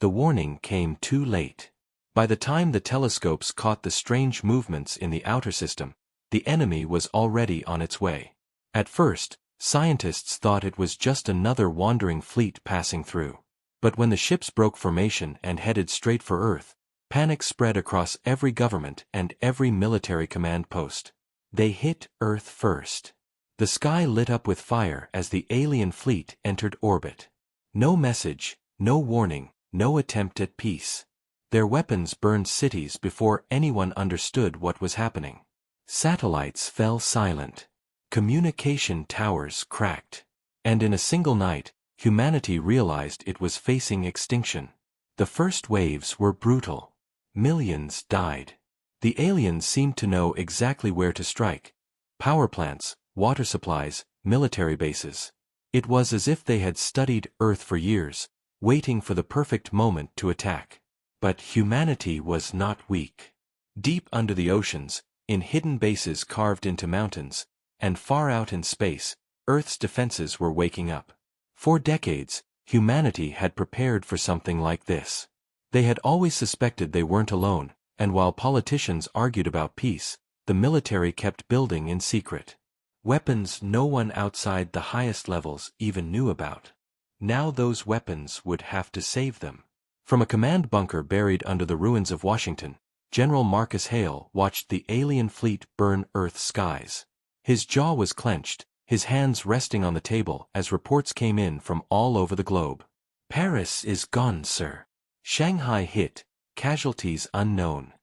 the warning came too late. By the time the telescopes caught the strange movements in the outer system, the enemy was already on its way. At first, scientists thought it was just another wandering fleet passing through. But when the ships broke formation and headed straight for Earth, panic spread across every government and every military command post. They hit Earth first. The sky lit up with fire as the alien fleet entered orbit. No message, no warning, no attempt at peace. Their weapons burned cities before anyone understood what was happening. Satellites fell silent. Communication towers cracked. And in a single night, humanity realized it was facing extinction. The first waves were brutal. Millions died. The aliens seemed to know exactly where to strike. Power plants, water supplies, military bases. It was as if they had studied Earth for years, waiting for the perfect moment to attack. But humanity was not weak. Deep under the oceans, in hidden bases carved into mountains, and far out in space, Earth's defenses were waking up. For decades, humanity had prepared for something like this. They had always suspected they weren't alone, and while politicians argued about peace, the military kept building in secret. Weapons no one outside the highest levels even knew about. Now those weapons would have to save them. From a command bunker buried under the ruins of Washington, General Marcus Hale watched the alien fleet burn Earth's skies. His jaw was clenched, his hands resting on the table as reports came in from all over the globe. Paris is gone, sir. Shanghai hit, casualties unknown.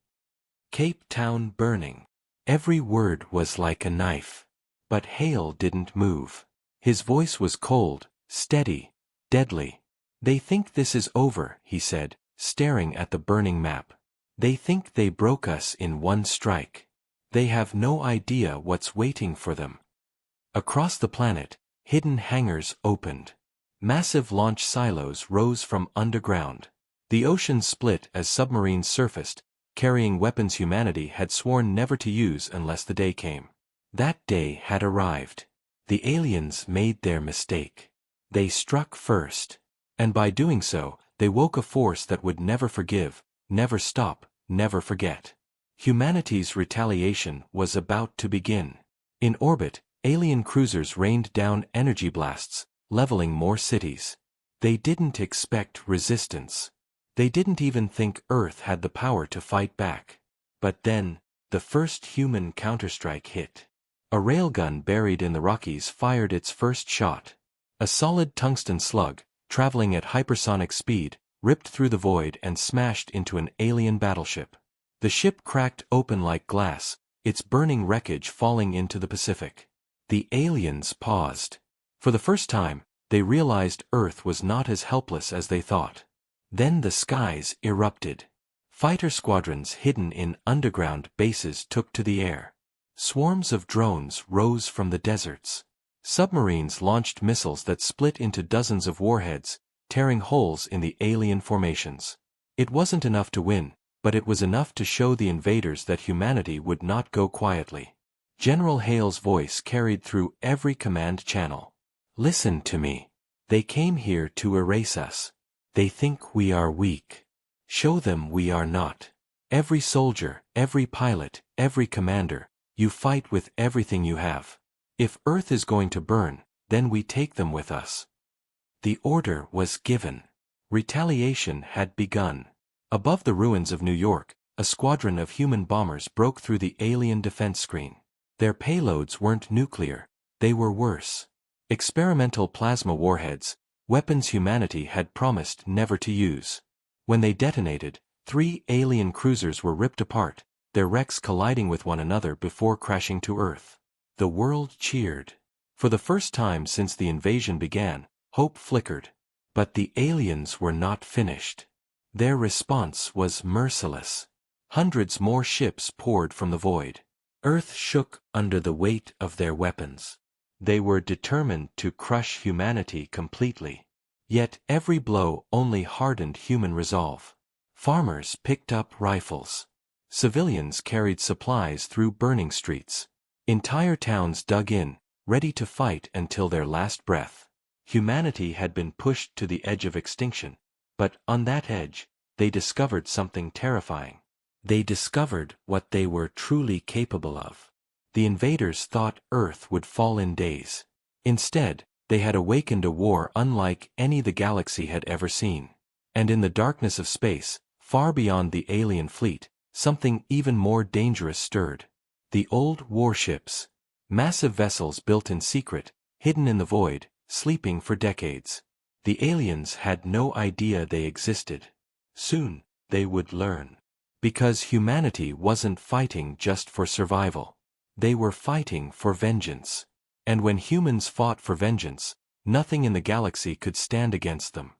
Cape Town burning. Every word was like a knife. But Hale didn't move. His voice was cold, steady, deadly. "They think this is over," he said, staring at the burning map. "They think they broke us in one strike. They have no idea what's waiting for them." Across the planet, hidden hangars opened. Massive launch silos rose from underground. The ocean split as submarines surfaced, carrying weapons humanity had sworn never to use unless the day came. That day had arrived. The aliens made their mistake. They struck first. And by doing so, they woke a force that would never forgive, never stop, never forget. Humanity's retaliation was about to begin. In orbit, alien cruisers rained down energy blasts, leveling more cities. They didn't expect resistance. They didn't even think Earth had the power to fight back. But then, the first human counterstrike hit. A railgun buried in the Rockies fired its first shot. A solid tungsten slug, traveling at hypersonic speed, ripped through the void and smashed into an alien battleship. The ship cracked open like glass, its burning wreckage falling into the Pacific. The aliens paused. For the first time, they realized Earth was not as helpless as they thought. Then the skies erupted. Fighter squadrons hidden in underground bases took to the air. Swarms of drones rose from the deserts. Submarines launched missiles that split into dozens of warheads, tearing holes in the alien formations. It wasn't enough to win, but it was enough to show the invaders that humanity would not go quietly. General Hale's voice carried through every command channel. "Listen to me. They came here to erase us. They think we are weak. Show them we are not. Every soldier, every pilot, every commander, you fight with everything you have. If Earth is going to burn, then we take them with us." The order was given. Retaliation had begun. Above the ruins of New York, a squadron of human bombers broke through the alien defense screen. Their payloads weren't nuclear, they were worse. Experimental plasma warheads, weapons humanity had promised never to use. When they detonated, 3 alien cruisers were ripped apart, their wrecks colliding with one another before crashing to Earth. The world cheered. For the first time since the invasion began, hope flickered. But the aliens were not finished. Their response was merciless. Hundreds more ships poured from the void. Earth shook under the weight of their weapons. They were determined to crush humanity completely. Yet every blow only hardened human resolve. Farmers picked up rifles. Civilians carried supplies through burning streets. Entire towns dug in, ready to fight until their last breath. Humanity had been pushed to the edge of extinction, But on that edge, they discovered something terrifying. They discovered what they were truly capable of. The invaders thought Earth would fall in days. Instead, they had awakened a war unlike any the galaxy had ever seen. And in the darkness of space, far beyond the alien fleet, something even more dangerous stirred. The old warships. Massive vessels built in secret, hidden in the void, sleeping for decades. The aliens had no idea they existed. Soon, they would learn. Because humanity wasn't fighting just for survival. They were fighting for vengeance. And when humans fought for vengeance, nothing in the galaxy could stand against them.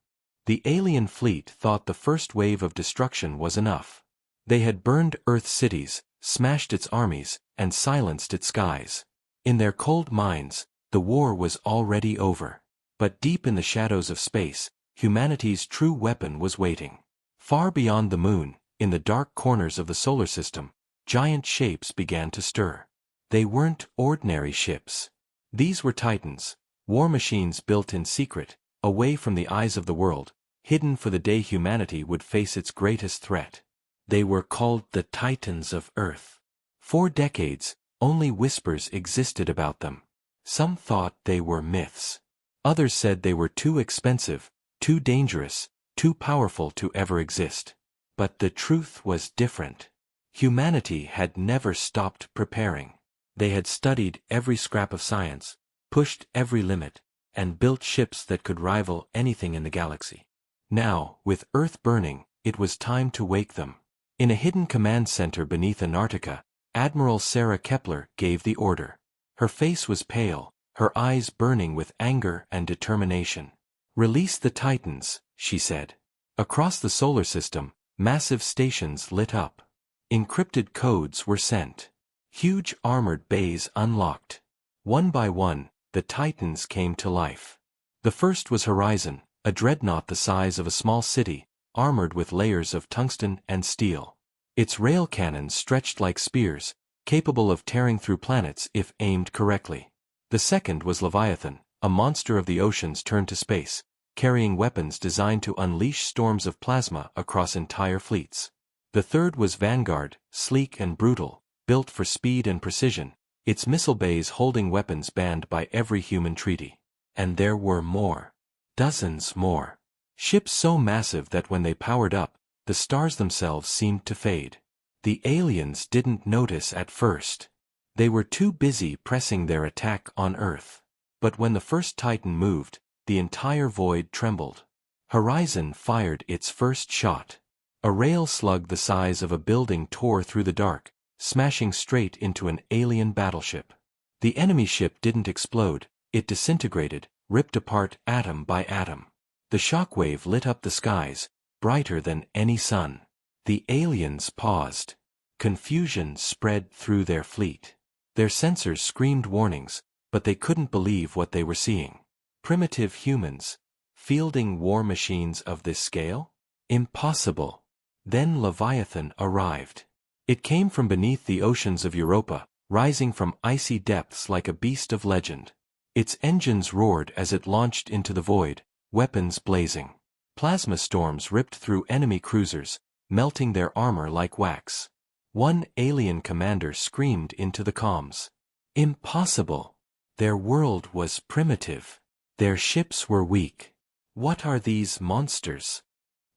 The alien fleet thought the first wave of destruction was enough. They had burned Earth's cities, smashed its armies, and silenced its skies. In their cold minds, the war was already over. But deep in the shadows of space, humanity's true weapon was waiting. Far beyond the moon, in the dark corners of the solar system, giant shapes began to stir. They weren't ordinary ships. These were titans, war machines built in secret, away from the eyes of the world, hidden for the day humanity would face its greatest threat. They were called the Titans of Earth. For decades, only whispers existed about them. Some thought they were myths. Others said they were too expensive, too dangerous, too powerful to ever exist. But the truth was different. Humanity had never stopped preparing. They had studied every scrap of science, pushed every limit, and built ships that could rival anything in the galaxy. Now, with Earth burning, it was time to wake them. In a hidden command center beneath Antarctica, Admiral Sarah Kepler gave the order. Her face was pale, her eyes burning with anger and determination. "Release the Titans," she said. Across the solar system, massive stations lit up. Encrypted codes were sent. Huge armored bays unlocked. One by one, the Titans came to life. The first was Horizon, a dreadnought the size of a small city, armored with layers of tungsten and steel. Its rail cannons stretched like spears, capable of tearing through planets if aimed correctly. The second was Leviathan, a monster of the oceans turned to space, carrying weapons designed to unleash storms of plasma across entire fleets. The third was Vanguard, sleek and brutal, built for speed and precision, its missile bays holding weapons banned by every human treaty. And there were more. Dozens more. Ships so massive that when they powered up, the stars themselves seemed to fade. The aliens didn't notice at first. They were too busy pressing their attack on Earth. But when the first Titan moved, the entire void trembled. Horizon fired its first shot. A rail slug the size of a building tore through the dark, smashing straight into an alien battleship. The enemy ship didn't explode, it disintegrated, ripped apart atom by atom. The shockwave lit up the skies, brighter than any sun. The aliens paused. Confusion spread through their fleet. Their sensors screamed warnings, but they couldn't believe what they were seeing. Primitive humans, fielding war machines of this scale? Impossible. Then Leviathan arrived. It came from beneath the oceans of Europa, rising from icy depths like a beast of legend. Its engines roared as it launched into the void, weapons blazing. Plasma storms ripped through enemy cruisers, melting their armor like wax. One alien commander screamed into the comms. Impossible. Their world was primitive. Their ships were weak. What are these monsters?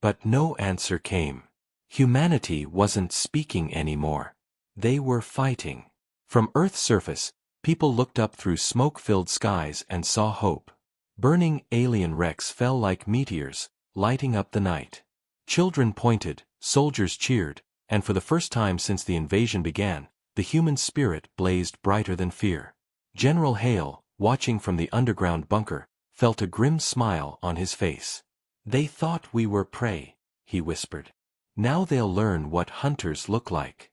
But no answer came. Humanity wasn't speaking anymore. They were fighting. From Earth's surface, people looked up through smoke-filled skies and saw hope. Burning alien wrecks fell like meteors, lighting up the night. Children pointed, soldiers cheered, and for the first time since the invasion began, the human spirit blazed brighter than fear. General Hale, watching from the underground bunker, felt a grim smile on his face. "They thought we were prey," he whispered. "Now they'll learn what hunters look like."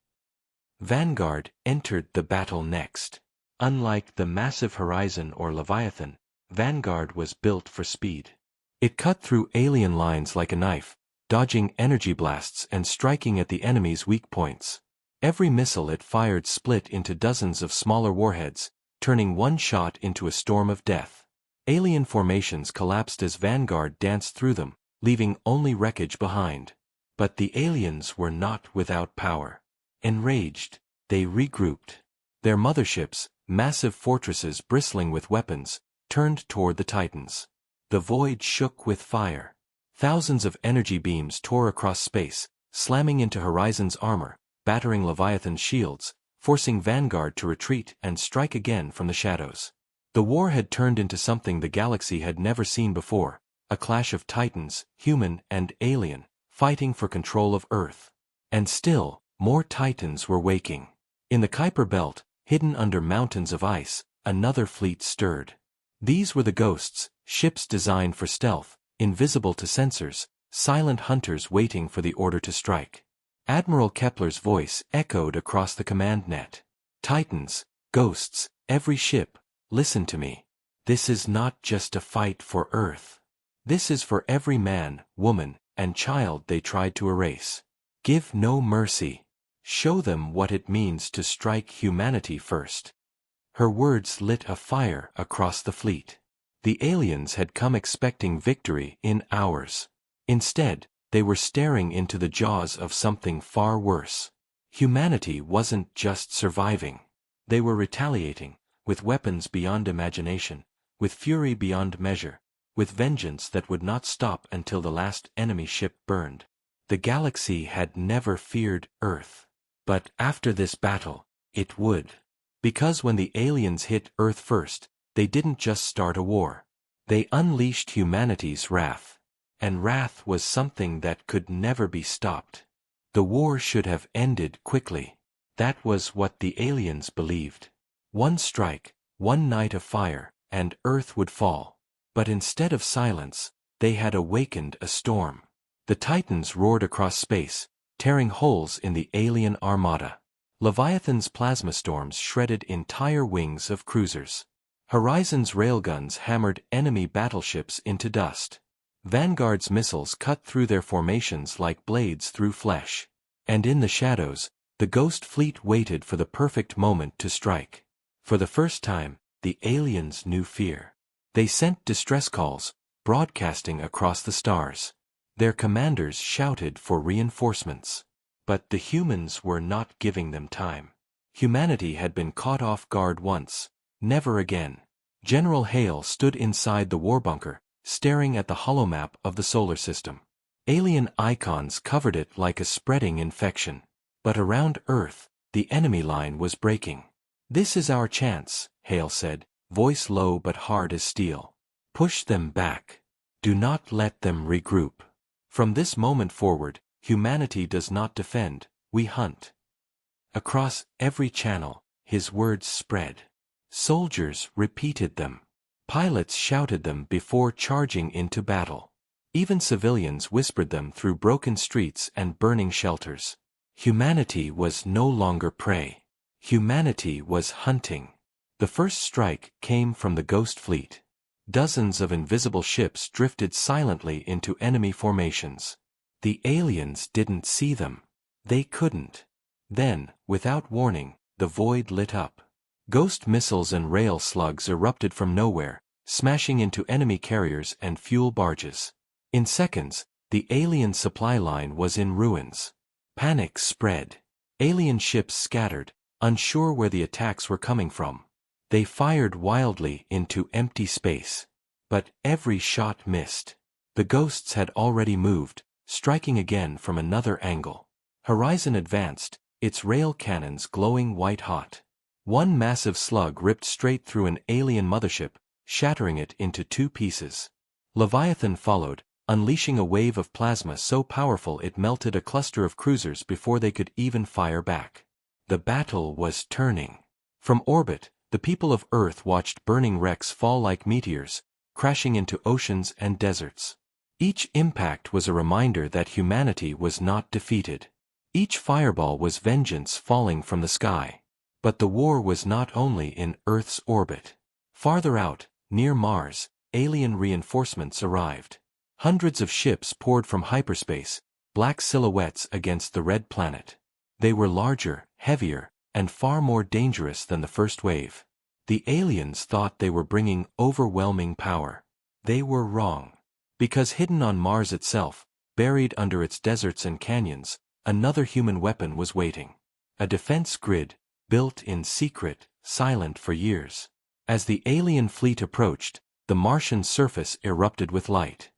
Vanguard entered the battle next. Unlike the massive Horizon or Leviathan, Vanguard was built for speed. It cut through alien lines like a knife, dodging energy blasts and striking at the enemy's weak points. Every missile it fired split into dozens of smaller warheads, turning one shot into a storm of death. Alien formations collapsed as Vanguard danced through them, leaving only wreckage behind. But the aliens were not without power. Enraged, they regrouped. Their motherships, massive fortresses bristling with weapons, turned toward the Titans. The void shook with fire. Thousands of energy beams tore across space, slamming into Horizon's armor, battering Leviathan's shields, forcing Vanguard to retreat and strike again from the shadows. The war had turned into something the galaxy had never seen before, a clash of Titans, human and alien, fighting for control of Earth. And still, more Titans were waking. In the Kuiper Belt, hidden under mountains of ice, another fleet stirred. These were the Ghosts, ships designed for stealth, invisible to sensors, silent hunters waiting for the order to strike. Admiral Kepler's voice echoed across the command net. Titans, Ghosts, every ship, listen to me. This is not just a fight for Earth. This is for every man, woman, and child they tried to erase. Give no mercy. Show them what it means to strike humanity first. Her words lit a fire across the fleet. The aliens had come expecting victory in hours. Instead, they were staring into the jaws of something far worse. Humanity wasn't just surviving. They were retaliating, with weapons beyond imagination, with fury beyond measure, with vengeance that would not stop until the last enemy ship burned. The galaxy had never feared Earth. But after this battle, it would. Because when the aliens hit Earth first, they didn't just start a war. They unleashed humanity's wrath. And wrath was something that could never be stopped. The war should have ended quickly. That was what the aliens believed. One strike, one night of fire, and Earth would fall. But instead of silence, they had awakened a storm. The Titans roared across space, tearing holes in the alien armada. Leviathan's plasma storms shredded entire wings of cruisers. Horizon's railguns hammered enemy battleships into dust. Vanguard's missiles cut through their formations like blades through flesh. And in the shadows, the Ghost Fleet waited for the perfect moment to strike. For the first time, the aliens knew fear. They sent distress calls, broadcasting across the stars. Their commanders shouted for reinforcements. But the humans were not giving them time. Humanity had been caught off guard once, never again. General Hale stood inside the war bunker, staring at the holomap of the solar system. Alien icons covered it like a spreading infection. But around Earth, the enemy line was breaking. "This is our chance," Hale said, voice low but hard as steel. "Push them back. Do not let them regroup. From this moment forward, humanity does not defend, we hunt." Across every channel, his words spread. Soldiers repeated them. Pilots shouted them before charging into battle. Even civilians whispered them through broken streets and burning shelters. Humanity was no longer prey. Humanity was hunting. The first strike came from the Ghost Fleet. Dozens of invisible ships drifted silently into enemy formations. The aliens didn't see them. They couldn't. Then, without warning, the void lit up. Ghost missiles and rail slugs erupted from nowhere, smashing into enemy carriers and fuel barges. In seconds, the alien supply line was in ruins. Panic spread. Alien ships scattered, unsure where the attacks were coming from. They fired wildly into empty space. But every shot missed. The Ghosts had already moved, striking again from another angle. Horizon advanced, its rail cannons glowing white-hot. One massive slug ripped straight through an alien mothership, shattering it into two pieces. Leviathan followed, unleashing a wave of plasma so powerful it melted a cluster of cruisers before they could even fire back. The battle was turning. From orbit, the people of Earth watched burning wrecks fall like meteors, crashing into oceans and deserts. Each impact was a reminder that humanity was not defeated. Each fireball was vengeance falling from the sky. But the war was not only in Earth's orbit. Farther out, near Mars, alien reinforcements arrived. Hundreds of ships poured from hyperspace, black silhouettes against the red planet. They were larger, heavier, and far more dangerous than the first wave. The aliens thought they were bringing overwhelming power. They were wrong. Because hidden on Mars itself, buried under its deserts and canyons, another human weapon was waiting. A defense grid, built in secret, silent for years. As the alien fleet approached, the Martian surface erupted with light.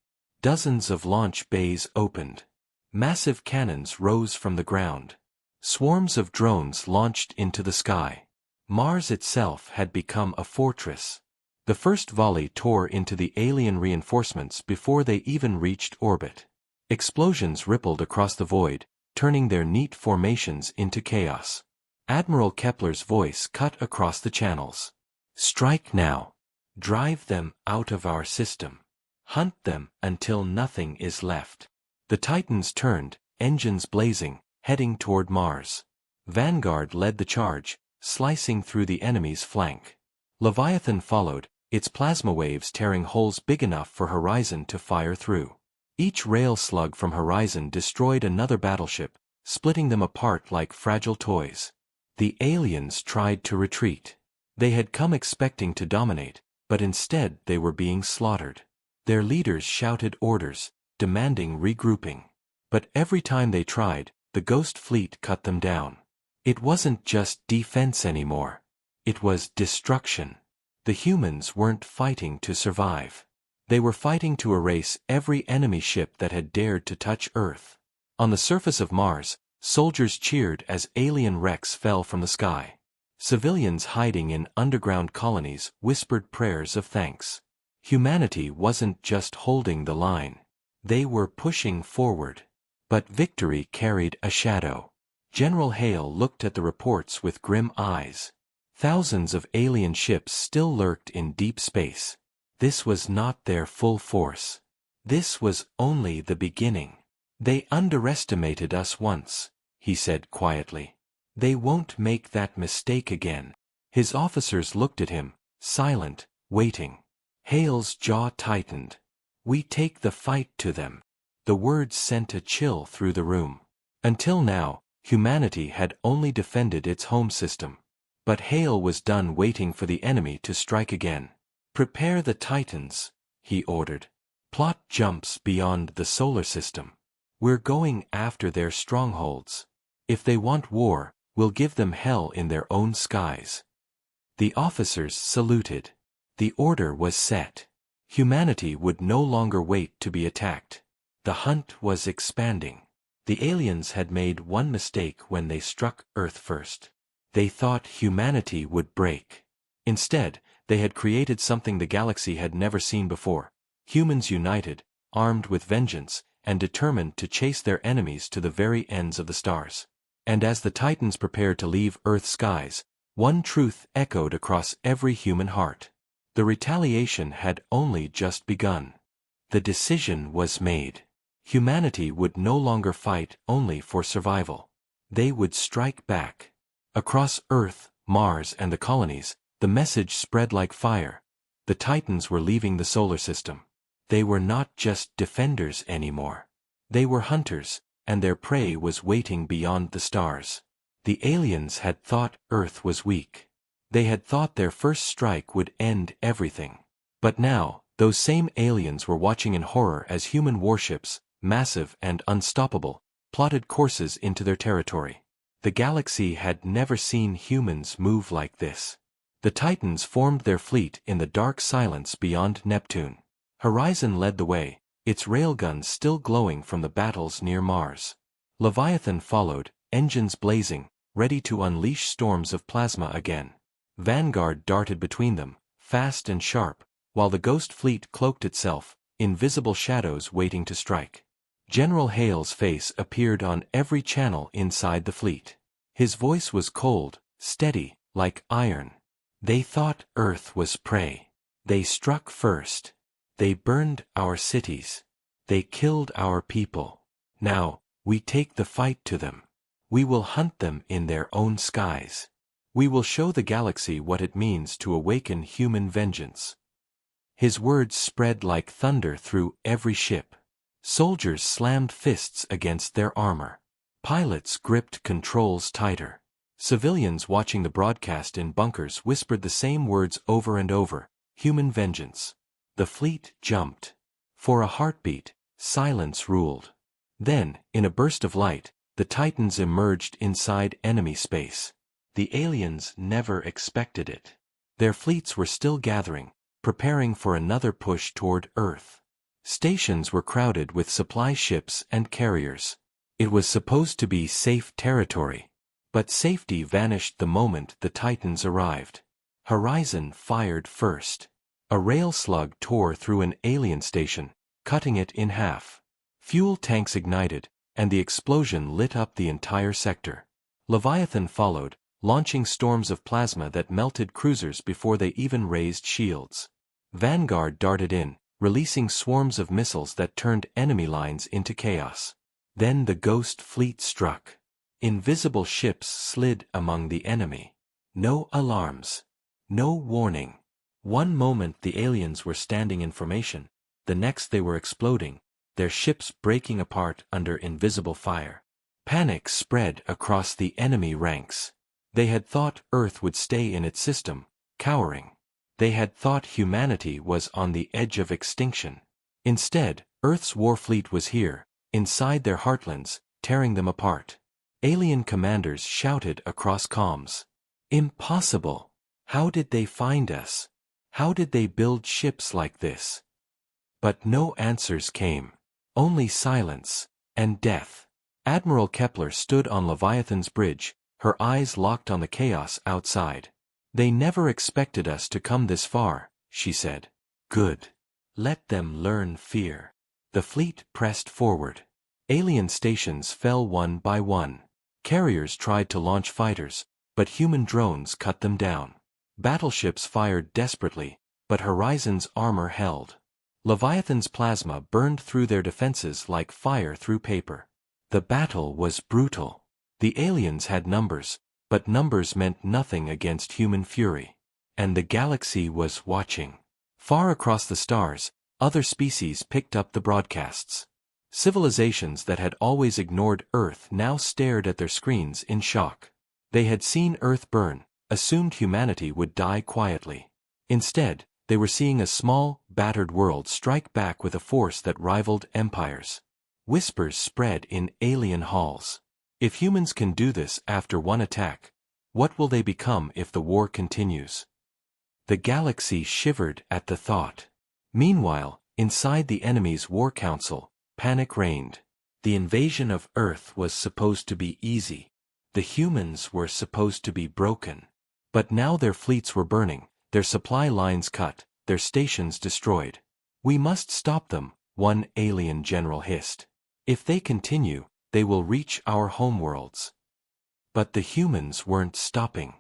Dozens of launch bays opened. Massive cannons rose from the ground. Swarms of drones launched into the sky. Mars itself had become a fortress. The first volley tore into the alien reinforcements before they even reached orbit. Explosions rippled across the void, turning their neat formations into chaos. Admiral Kepler's voice cut across the channels. "Strike now. Drive them out of our system. Hunt them until nothing is left." The Titans turned, engines blazing, heading toward Mars. Vanguard led the charge, slicing through the enemy's flank. Leviathan followed, its plasma waves tearing holes big enough for Horizon to fire through. Each rail slug from Horizon destroyed another battleship, splitting them apart like fragile toys. The aliens tried to retreat. They had come expecting to dominate, but instead they were being slaughtered. Their leaders shouted orders, demanding regrouping. But every time they tried, the Ghost Fleet cut them down. It wasn't just defense anymore. It was destruction. The humans weren't fighting to survive. They were fighting to erase every enemy ship that had dared to touch Earth. On the surface of Mars, soldiers cheered as alien wrecks fell from the sky. Civilians hiding in underground colonies whispered prayers of thanks. Humanity wasn't just holding the line. They were pushing forward. But victory carried a shadow. General Hale looked at the reports with grim eyes. Thousands of alien ships still lurked in deep space. This was not their full force. This was only the beginning. "They underestimated us once," he said quietly. "They won't make that mistake again." His officers looked at him, silent, waiting. Hale's jaw tightened. "We take the fight to them." The words sent a chill through the room. Until now, humanity had only defended its home system. But Hale was done waiting for the enemy to strike again. "Prepare the Titans," he ordered. "Plot jumps beyond the solar system. We're going after their strongholds. If they want war, we'll give them hell in their own skies." The officers saluted. The order was set. Humanity would no longer wait to be attacked. The hunt was expanding. The aliens had made one mistake when they struck Earth first. They thought humanity would break. Instead, they had created something the galaxy had never seen before. Humans united, armed with vengeance, and determined to chase their enemies to the very ends of the stars. And as the Titans prepared to leave Earth's skies, one truth echoed across every human heart. The retaliation had only just begun. The decision was made. Humanity would no longer fight only for survival. They would strike back. Across Earth, Mars, and the colonies, the message spread like fire. The Titans were leaving the solar system. They were not just defenders anymore. They were hunters, and their prey was waiting beyond the stars. The aliens had thought Earth was weak. They had thought their first strike would end everything. But now, those same aliens were watching in horror as human warships, massive and unstoppable, plotted courses into their territory. The galaxy had never seen humans move like this. The Titans formed their fleet in the dark silence beyond Neptune. Horizon led the way, its railguns still glowing from the battles near Mars. Leviathan followed, engines blazing, ready to unleash storms of plasma again. Vanguard darted between them, fast and sharp, while the Ghost Fleet cloaked itself, invisible shadows waiting to strike. General Hale's face appeared on every channel inside the fleet. His voice was cold, steady, like iron. "They thought Earth was prey. They struck first. They burned our cities. They killed our people. Now, we take the fight to them. We will hunt them in their own skies. We will show the galaxy what it means to awaken human vengeance." His words spread like thunder through every ship. Soldiers slammed fists against their armor. Pilots gripped controls tighter. Civilians watching the broadcast in bunkers whispered the same words over and over: human vengeance. The fleet jumped. For a heartbeat, silence ruled. Then, in a burst of light, the Titans emerged inside enemy space. The aliens never expected it. Their fleets were still gathering, preparing for another push toward Earth. Stations were crowded with supply ships and carriers. It was supposed to be safe territory. But safety vanished the moment the Titans arrived. Horizon fired first. A rail slug tore through an alien station, cutting it in half. Fuel tanks ignited, and the explosion lit up the entire sector. Leviathan followed, launching storms of plasma that melted cruisers before they even raised shields. Vanguard darted in, releasing swarms of missiles that turned enemy lines into chaos. Then the Ghost Fleet struck. Invisible ships slid among the enemy. No alarms. No warning. One moment the aliens were standing in formation, the next they were exploding, their ships breaking apart under invisible fire. Panic spread across the enemy ranks. They had thought Earth would stay in its system, cowering. They had thought humanity was on the edge of extinction. Instead, Earth's war fleet was here, inside their heartlands, tearing them apart. Alien commanders shouted across comms. Impossible! How did they find us? How did they build ships like this? But no answers came. Only silence and death. Admiral Kepler stood on Leviathan's bridge, her eyes locked on the chaos outside. They never expected us to come this far, she said. Good. Let them learn fear. The fleet pressed forward. Alien stations fell one by one. Carriers tried to launch fighters, but human drones cut them down. Battleships fired desperately, but Horizon's armor held. Leviathan's plasma burned through their defenses like fire through paper. The battle was brutal. The aliens had numbers, but numbers meant nothing against human fury. And the galaxy was watching. Far across the stars, other species picked up the broadcasts. Civilizations that had always ignored Earth now stared at their screens in shock. They had seen Earth burn, assumed humanity would die quietly. Instead, they were seeing a small, battered world strike back with a force that rivaled empires. Whispers spread in alien halls. If humans can do this after one attack, what will they become if the war continues? The galaxy shivered at the thought. Meanwhile, inside the enemy's war council, panic reigned. The invasion of Earth was supposed to be easy. The humans were supposed to be broken. But now their fleets were burning, their supply lines cut, their stations destroyed. We must stop them, one alien general hissed. If they continue, they will reach our homeworlds. But the humans weren't stopping.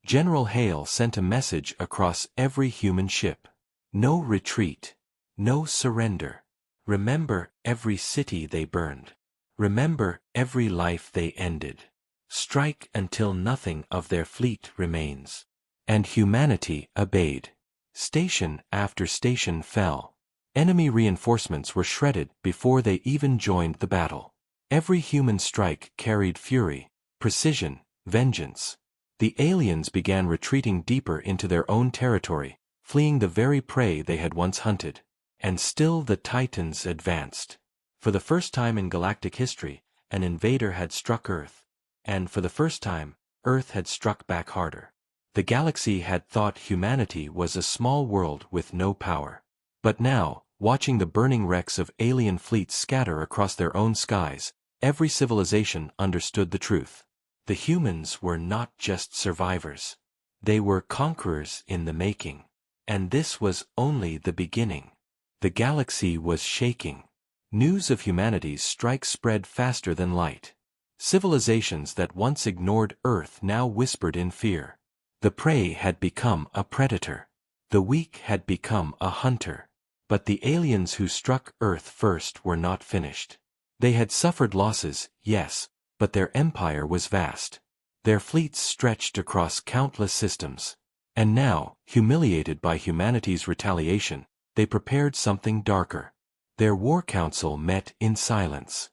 General Hale sent a message across every human ship. No retreat. No surrender. Remember every city they burned. Remember every life they ended. Strike until nothing of their fleet remains. And humanity obeyed. Station after station fell. Enemy reinforcements were shredded before they even joined the battle. Every human strike carried fury, precision, vengeance. The aliens began retreating deeper into their own territory, fleeing the very prey they had once hunted. And still the Titans advanced. For the first time in galactic history, an invader had struck Earth. And for the first time, Earth had struck back harder. The galaxy had thought humanity was a small world with no power. But now, watching the burning wrecks of alien fleets scatter across their own skies, every civilization understood the truth. The humans were not just survivors. They were conquerors in the making. And this was only the beginning. The galaxy was shaking. News of humanity's strike spread faster than light. Civilizations that once ignored Earth now whispered in fear. The prey had become a predator. The weak had become a hunter. But the aliens who struck Earth first were not finished. They had suffered losses, yes, but their empire was vast. Their fleets stretched across countless systems. And now, humiliated by humanity's retaliation, they prepared something darker. Their war council met in silence.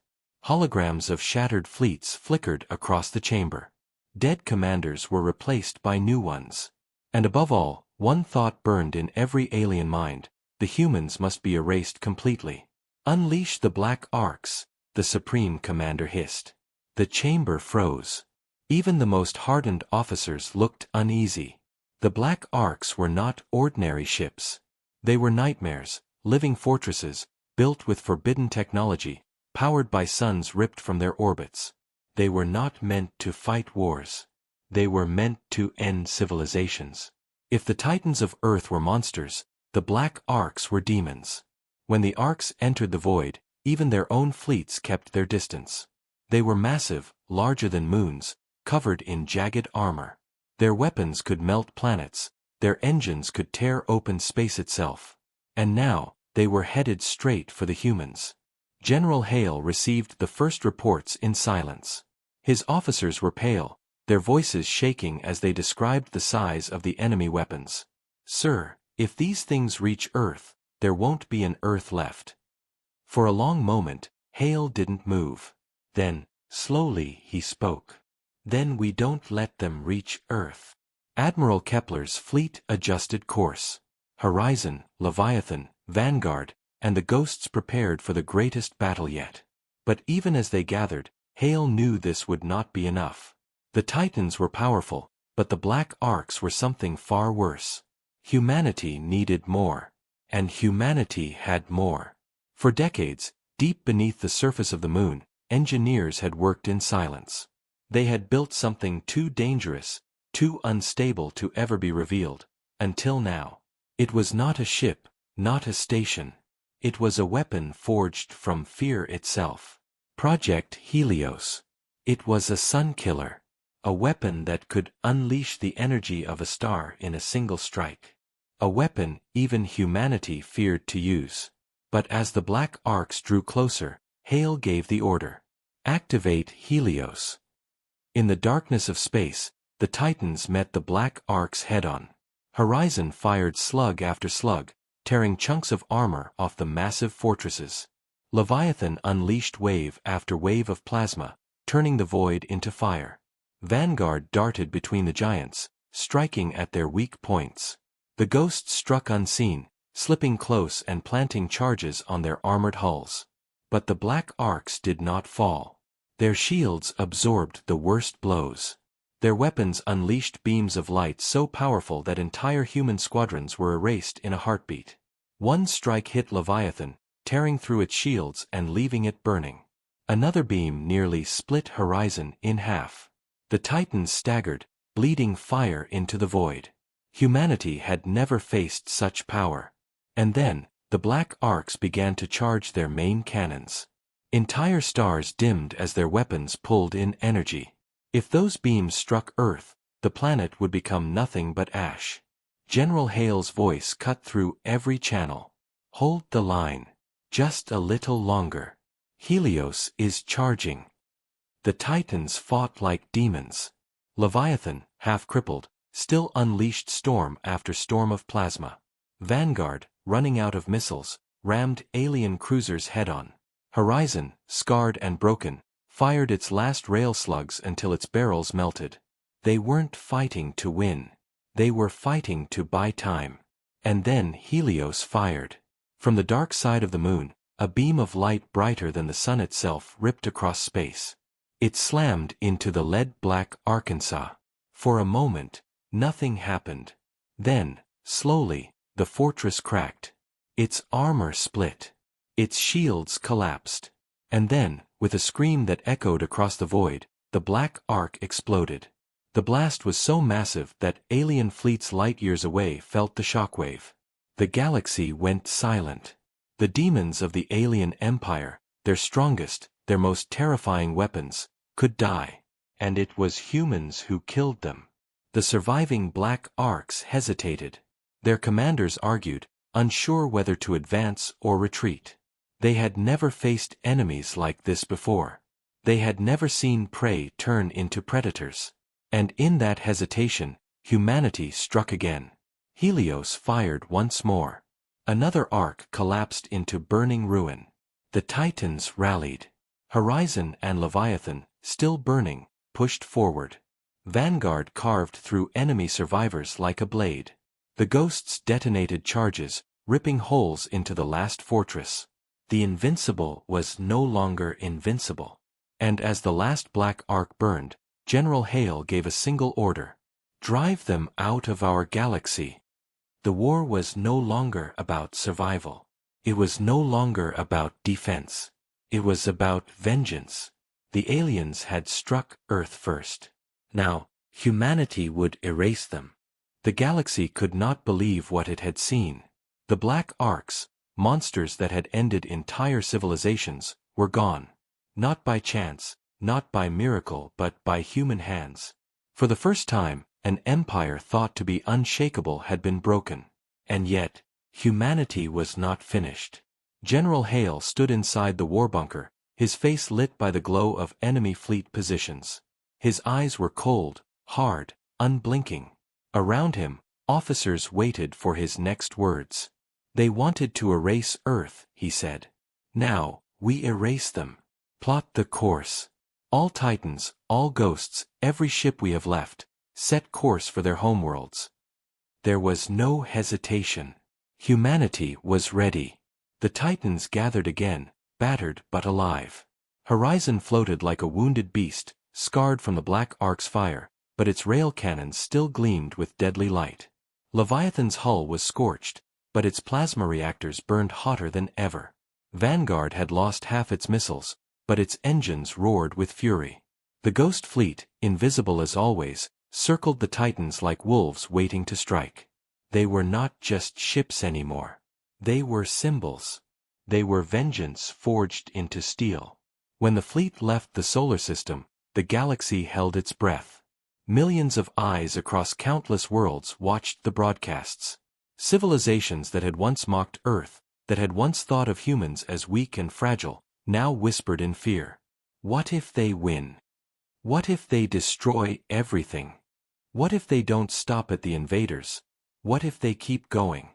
Holograms of shattered fleets flickered across the chamber. Dead commanders were replaced by new ones. And above all, one thought burned in every alien mind: the humans must be erased completely. Unleash the black arcs, the Supreme Commander hissed. The chamber froze. Even the most hardened officers looked uneasy. The black arcs were not ordinary ships. They were nightmares, living fortresses, built with forbidden technology, powered by suns ripped from their orbits. They were not meant to fight wars. They were meant to end civilizations. If the titans of Earth were monsters, the black arcs were demons. When the arcs entered the void, even their own fleets kept their distance. They were massive, larger than moons, covered in jagged armor. Their weapons could melt planets, their engines could tear open space itself. And now, they were headed straight for the humans. General Hale received the first reports in silence. His officers were pale, their voices shaking as they described the size of the enemy weapons. "Sir, if these things reach Earth, there won't be an Earth left." For a long moment, Hale didn't move. Then, slowly, he spoke. "Then we don't let them reach Earth." Admiral Kepler's fleet adjusted course. Horizon, Leviathan, Vanguard, and the Ghosts prepared for the greatest battle yet. But even as they gathered, Hale knew this would not be enough. The Titans were powerful, but the black arcs were something far worse. Humanity needed more. And humanity had more. For decades, deep beneath the surface of the moon, engineers had worked in silence. They had built something too dangerous, too unstable to ever be revealed, until now. It was not a ship, not a station. It was a weapon forged from fear itself. Project Helios. It was a sun killer. A weapon that could unleash the energy of a star in a single strike. A weapon even humanity feared to use. But as the black arcs drew closer, Hale gave the order. Activate Helios. In the darkness of space, the Titans met the black arcs head-on. Horizon fired slug after slug, tearing chunks of armor off the massive fortresses. Leviathan unleashed wave after wave of plasma, turning the void into fire. Vanguard darted between the giants, striking at their weak points. The Ghosts struck unseen, slipping close and planting charges on their armored hulls. But the black arcs did not fall. Their shields absorbed the worst blows. Their weapons unleashed beams of light so powerful that entire human squadrons were erased in a heartbeat. One strike hit Leviathan, tearing through its shields and leaving it burning. Another beam nearly split Horizon in half. The Titans staggered, bleeding fire into the void. Humanity had never faced such power. And then, the black arcs began to charge their main cannons. Entire stars dimmed as their weapons pulled in energy. If those beams struck Earth, the planet would become nothing but ash. General Hale's voice cut through every channel. "Hold the line. Just a little longer. Helios is charging." The Titans fought like demons. Leviathan, half crippled, still unleashed storm after storm of plasma. Vanguard, running out of missiles, rammed alien cruisers head-on. Horizon, scarred and broken, fired its last rail slugs until its barrels melted. They weren't fighting to win. They were fighting to buy time. And then Helios fired. From the dark side of the moon, a beam of light brighter than the sun itself ripped across space. It slammed into the lead-black Arkansas. For a moment, nothing happened. Then, slowly, the fortress cracked. Its armor split. Its shields collapsed. And then, with a scream that echoed across the void, the black arc exploded. The blast was so massive that alien fleets light-years away felt the shockwave. The galaxy went silent. The demons of the alien empire, their strongest, their most terrifying weapons, could die. And it was humans who killed them. The surviving black arcs hesitated. Their commanders argued, unsure whether to advance or retreat. They had never faced enemies like this before. They had never seen prey turn into predators. And in that hesitation, humanity struck again. Helios fired once more. Another arc collapsed into burning ruin. The Titans rallied. Horizon and Leviathan, still burning, pushed forward. Vanguard carved through enemy survivors like a blade. The Ghosts detonated charges, ripping holes into the last fortress. The invincible was no longer invincible. And as the last black arc burned, General Hale gave a single order. Drive them out of our galaxy. The war was no longer about survival. It was no longer about defense. It was about vengeance. The aliens had struck Earth first. Now, humanity would erase them. The galaxy could not believe what it had seen. The black arcs, monsters that had ended entire civilizations, were gone. Not by chance, not by miracle, but by human hands. For the first time, an empire thought to be unshakable had been broken. And yet, humanity was not finished. General Hale stood inside the war bunker, his face lit by the glow of enemy fleet positions. His eyes were cold, hard, unblinking. Around him, officers waited for his next words. They wanted to erase Earth, he said. Now, we erase them. Plot the course. All Titans, all ghosts, every ship we have left, set course for their homeworlds. There was no hesitation. Humanity was ready. The Titans gathered again, battered but alive. Horizon floated like a wounded beast, scarred from the Black Ark's fire, but its rail cannons still gleamed with deadly light. Leviathan's hull was scorched, but its plasma reactors burned hotter than ever. Vanguard had lost half its missiles, but its engines roared with fury. The Ghost Fleet, invisible as always, circled the Titans like wolves waiting to strike. They were not just ships anymore. They were symbols. They were vengeance forged into steel. When the fleet left the solar system, the galaxy held its breath. Millions of eyes across countless worlds watched the broadcasts. Civilizations that had once mocked Earth, that had once thought of humans as weak and fragile, now whispered in fear. What if they win? What if they destroy everything? What if they don't stop at the invaders? What if they keep going?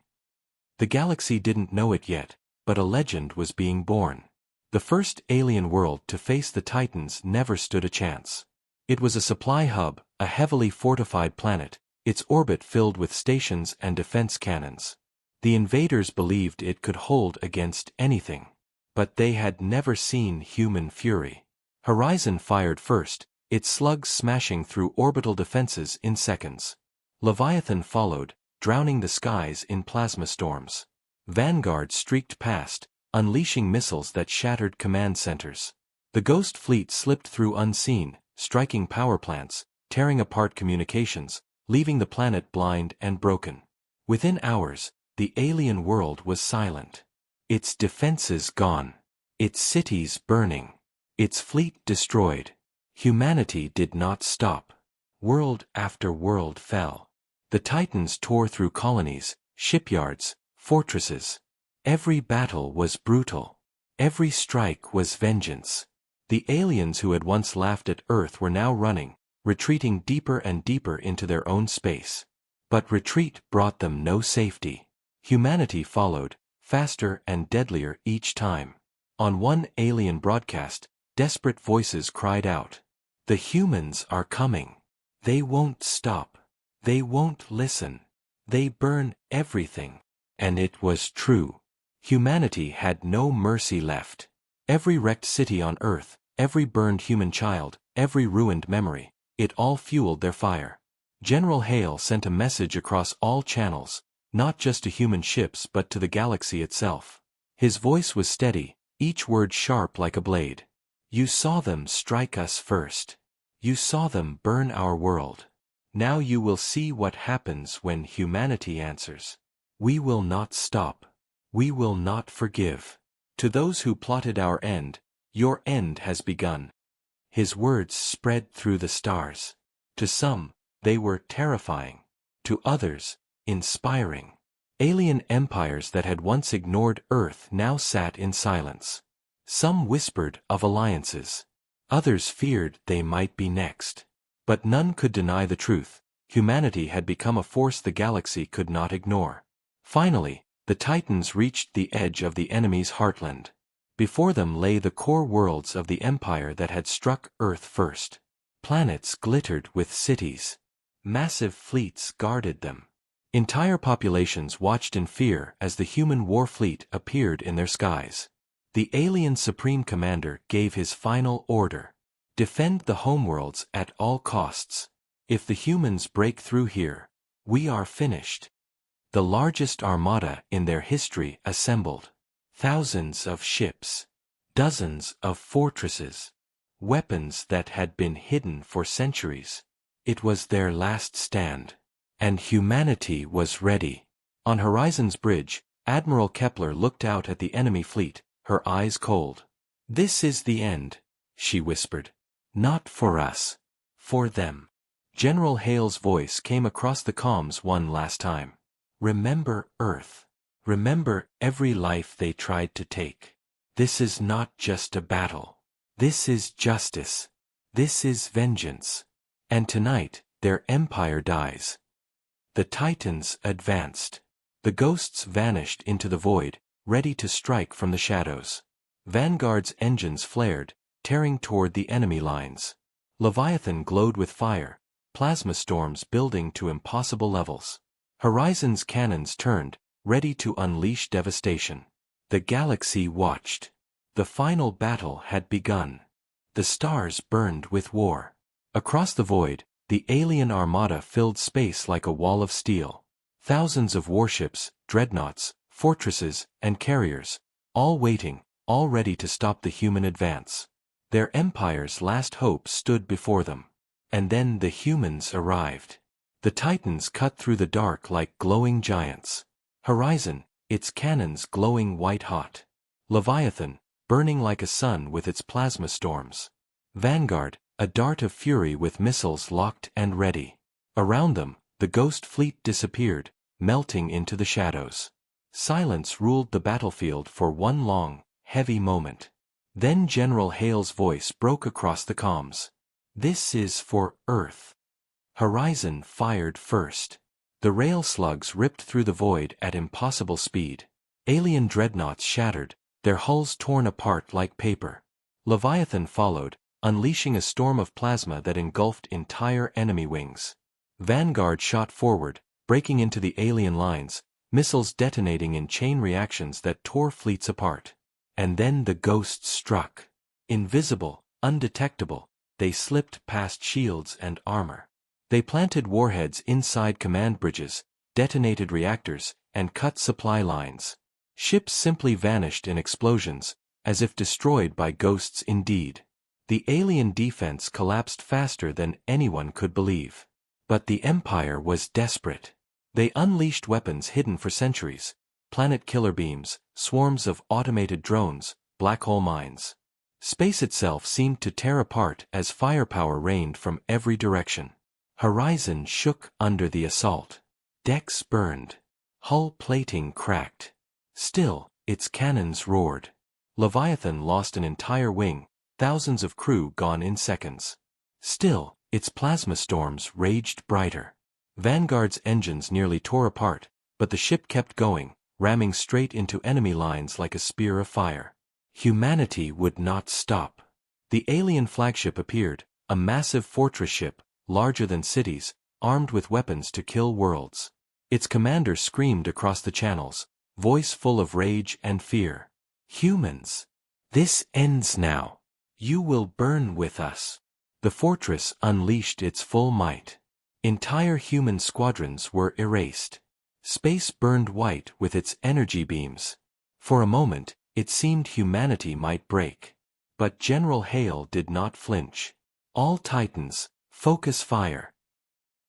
The galaxy didn't know it yet, but a legend was being born. The first alien world to face the Titans never stood a chance. It was a supply hub, a heavily fortified planet, its orbit filled with stations and defense cannons. The invaders believed it could hold against anything. But they had never seen human fury. Horizon fired first, its slugs smashing through orbital defenses in seconds. Leviathan followed, drowning the skies in plasma storms. Vanguard streaked past, unleashing missiles that shattered command centers. The Ghost Fleet slipped through unseen, striking power plants, tearing apart communications, leaving the planet blind and broken. Within hours, the alien world was silent. Its defenses gone. Its cities burning. Its fleet destroyed. Humanity did not stop. World after world fell. The Titans tore through colonies, shipyards, fortresses. Every battle was brutal. Every strike was vengeance. The aliens who had once laughed at Earth were now running, retreating deeper and deeper into their own space. But retreat brought them no safety. Humanity followed, faster and deadlier each time. On one alien broadcast, desperate voices cried out. The humans are coming. They won't stop. They won't listen. They burn everything. And it was true. Humanity had no mercy left. Every wrecked city on Earth, every burned human child, every ruined memory, it all fueled their fire. General Hale sent a message across all channels, not just to human ships but to the galaxy itself. His voice was steady, each word sharp like a blade. You saw them strike us first. You saw them burn our world. Now you will see what happens when humanity answers. We will not stop. We will not forgive. To those who plotted our end, your end has begun. His words spread through the stars. To some, they were terrifying. To others, inspiring. Alien empires that had once ignored Earth now sat in silence. Some whispered of alliances. Others feared they might be next. But none could deny the truth. Humanity had become a force the galaxy could not ignore. Finally, the Titans reached the edge of the enemy's heartland. Before them lay the core worlds of the empire that had struck Earth first. Planets glittered with cities. Massive fleets guarded them. Entire populations watched in fear as the human war fleet appeared in their skies. The alien Supreme Commander gave his final order. Defend the homeworlds at all costs. If the humans break through here, we are finished. The largest armada in their history assembled. Thousands of ships. Dozens of fortresses. Weapons that had been hidden for centuries. It was their last stand. And humanity was ready. On Horizon's bridge, Admiral Kepler looked out at the enemy fleet, her eyes cold. "This is the end," she whispered. "Not for us. For them." General Hale's voice came across the comms one last time. "Remember Earth. Remember every life they tried to take. This is not just a battle. This is justice. This is vengeance. And tonight, their empire dies." The Titans advanced. The ghosts vanished into the void, ready to strike from the shadows. Vanguard's engines flared, tearing toward the enemy lines. Leviathan glowed with fire, plasma storms building to impossible levels. Horizon's cannons turned, ready to unleash devastation. The galaxy watched. The final battle had begun. The stars burned with war. Across the void, the alien armada filled space like a wall of steel. Thousands of warships, dreadnoughts, fortresses, and carriers, all waiting, all ready to stop the human advance. Their empire's last hope stood before them. And then the humans arrived. The Titans cut through the dark like glowing giants. Horizon, its cannons glowing white-hot. Leviathan, burning like a sun with its plasma storms. Vanguard, a dart of fury with missiles locked and ready. Around them, the ghost fleet disappeared, melting into the shadows. Silence ruled the battlefield for one long, heavy moment. Then General Hale's voice broke across the comms. "This is for Earth." Horizon fired first. The rail slugs ripped through the void at impossible speed. Alien dreadnoughts shattered, their hulls torn apart like paper. Leviathan followed, unleashing a storm of plasma that engulfed entire enemy wings. Vanguard shot forward, breaking into the alien lines, missiles detonating in chain reactions that tore fleets apart. And then the ghosts struck. Invisible, undetectable, they slipped past shields and armor. They planted warheads inside command bridges, detonated reactors, and cut supply lines. Ships simply vanished in explosions, as if destroyed by ghosts indeed. The alien defense collapsed faster than anyone could believe. But the Empire was desperate. They unleashed weapons hidden for centuries, planet killer beams, swarms of automated drones, black hole mines. Space itself seemed to tear apart as firepower rained from every direction. Horizon shook under the assault. Decks burned. Hull plating cracked. Still, its cannons roared. Leviathan lost an entire wing, thousands of crew gone in seconds. Still, its plasma storms raged brighter. Vanguard's engines nearly tore apart, but the ship kept going, ramming straight into enemy lines like a spear of fire. Humanity would not stop. The alien flagship appeared, a massive fortress ship, larger than cities, armed with weapons to kill worlds. Its commander screamed across the channels, voice full of rage and fear. "Humans! This ends now. You will burn with us." The fortress unleashed its full might. Entire human squadrons were erased. Space burned white with its energy beams. For a moment, it seemed humanity might break. But General Hale did not flinch. "All Titans, focus fire."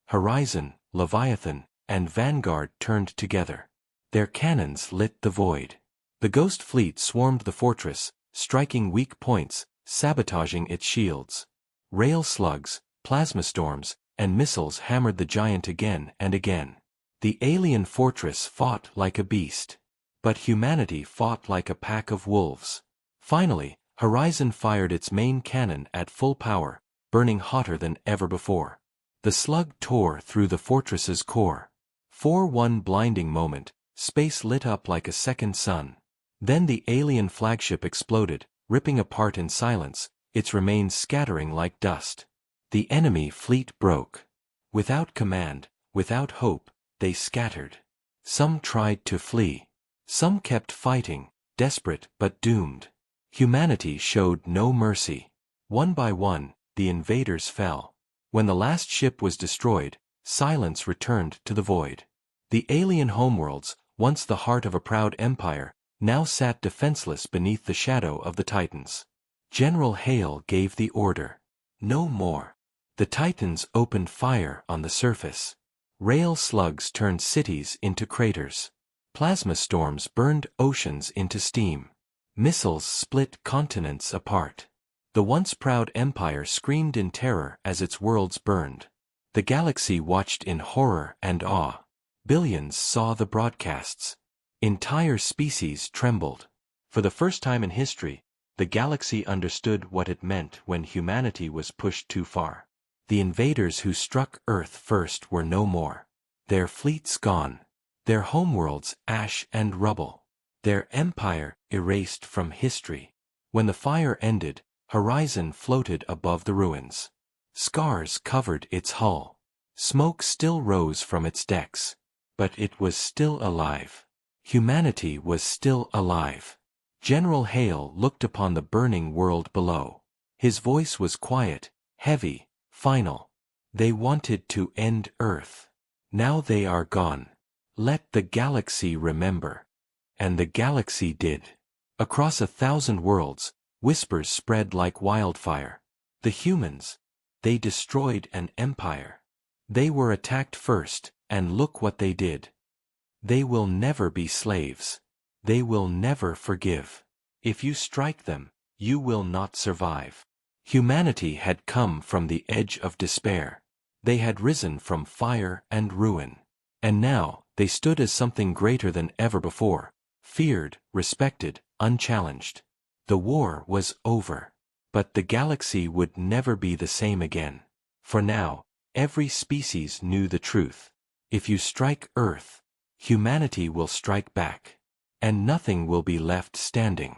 Horizon, Leviathan, and Vanguard turned together. Their cannons lit the void. The Ghost Fleet swarmed the fortress, striking weak points, sabotaging its shields. Rail slugs, plasma storms, and missiles hammered the giant again and again. The alien fortress fought like a beast. But humanity fought like a pack of wolves. Finally, Horizon fired its main cannon at full power, burning hotter than ever before. The slug tore through the fortress's core. For one blinding moment, space lit up like a second sun. Then the alien flagship exploded, ripping apart in silence, its remains scattering like dust. The enemy fleet broke. Without command, without hope, they scattered. Some tried to flee. Some kept fighting, desperate but doomed. Humanity showed no mercy. One by one, the invaders fell. When the last ship was destroyed, silence returned to the void. The alien homeworlds, once the heart of a proud empire, now sat defenseless beneath the shadow of the Titans. General Hale gave the order. No more. The Titans opened fire on the surface. Rail slugs turned cities into craters. Plasma storms burned oceans into steam. Missiles split continents apart. The once proud empire screamed in terror as its worlds burned. The galaxy watched in horror and awe. Billions saw the broadcasts. Entire species trembled. For the first time in history, the galaxy understood what it meant when humanity was pushed too far. The invaders who struck Earth first were no more. Their fleets gone. Their homeworlds ash and rubble. Their empire erased from history. When the fire ended, Horizon floated above the ruins. Scars covered its hull. Smoke still rose from its decks. But it was still alive. Humanity was still alive. General Hale looked upon the burning world below. His voice was quiet, heavy, final. They wanted to end Earth. Now they are gone. Let the galaxy remember. And the galaxy did. Across 1,000 worlds, whispers spread like wildfire. The humans, they destroyed an empire. They were attacked first, and look what they did. They will never be slaves. They will never forgive. If you strike them, you will not survive. Humanity had come from the edge of despair. They had risen from fire and ruin. And now, they stood as something greater than ever before, feared, respected, unchallenged. The war was over. But the galaxy would never be the same again. For now, every species knew the truth. If you strike Earth, humanity will strike back. And nothing will be left standing.